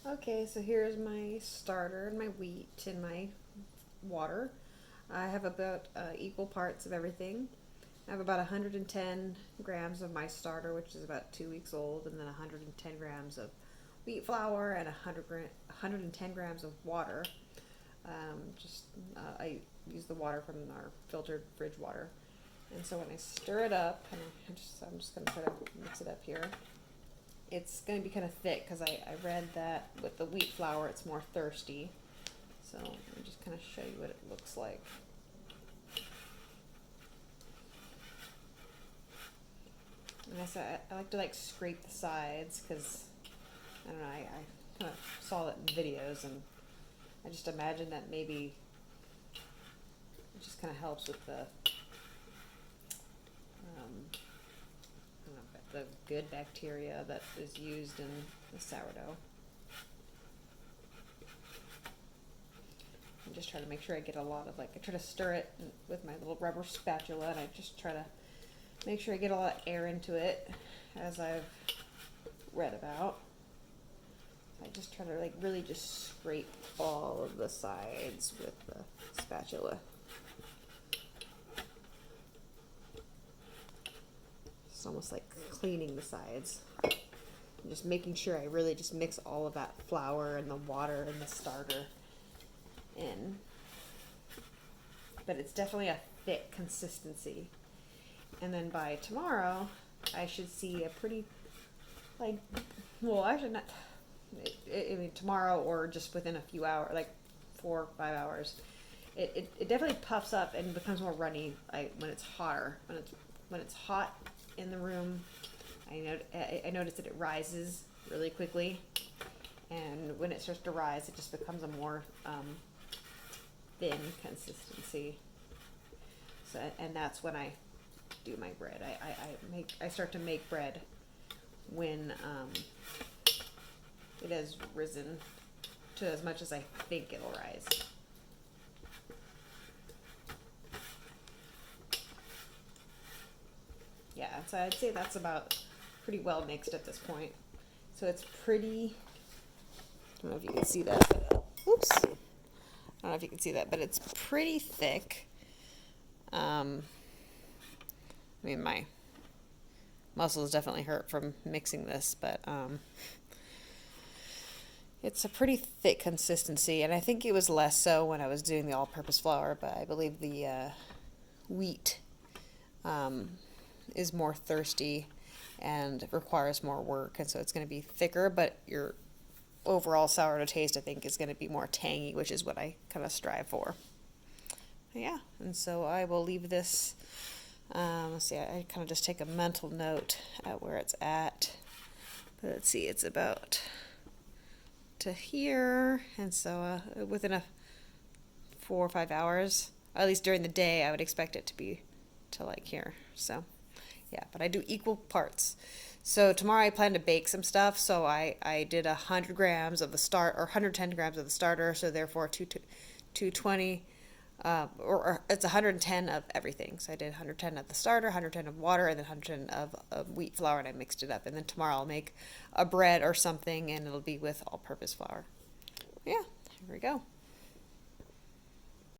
Okay, so here's my starter and my wheat and my water. I have about equal parts of everything. I have about 110 grams of my starter, which is about 2 weeks old, and then 110 grams of wheat flour and 110 grams of water. I use the water from our filtered fridge water. And so when I stir it up, and I'm just going to try to mix it up here. It's going to be kind of thick because I read that with the wheat flour it's more thirsty. So let me just kind of show you what it looks like. And I like to like scrape the sides because I don't know, I kind of saw that in videos and I just imagine that maybe it just kind of helps with the I don't know, the good bacteria that is used in the sourdough. I'm just trying to make sure I get a lot of I try to stir it with my little rubber spatula and I just try to make sure I get a lot of air into it as I've read about. I just try to really just scrape all of the sides with the spatula. It's almost like cleaning the sides. And just making sure I really just mix all of that flour and the water and the starter in. But it's definitely a thick consistency. And then by tomorrow, I should see a pretty, actually not, I mean tomorrow or just within a few hours, 4 or 5 hours. It definitely puffs up and becomes more runny when it's hotter. When it's hot in the room, I notice that it rises really quickly, and when it starts to rise, it just becomes a more thin consistency. So, and that's when I do my bread. I start to make bread when it has risen to as much as I think it'll rise. Yeah, so I'd say that's about pretty well mixed at this point. So it's pretty, I don't know if you can see that, but, oops. I don't know if you can see that, but it's pretty thick. I mean, my muscles definitely hurt from mixing this, but it's a pretty thick consistency, and I think it was less so when I was doing the all-purpose flour, but I believe the wheat is more thirsty and requires more work, and so it's going to be thicker, but your overall sourdough taste, I think, is going to be more tangy, which is what I kind of strive for. Yeah, and so I will leave this, let's see, I kind of just take a mental note at where it's at. But let's see, it's about to here, and so within a 4 or 5 hours, at least during the day, I would expect it to be to here. So yeah, but I do equal parts. So tomorrow I plan to bake some stuff. So I did 100 grams of the start, or 110 grams of the starter. So therefore 220, or it's 110 of everything. So I did 110 of the starter, 110 of water, and then 110 of wheat flour, and I mixed it up. And then tomorrow I'll make a bread or something, and it'll be with all-purpose flour. Yeah, here we go.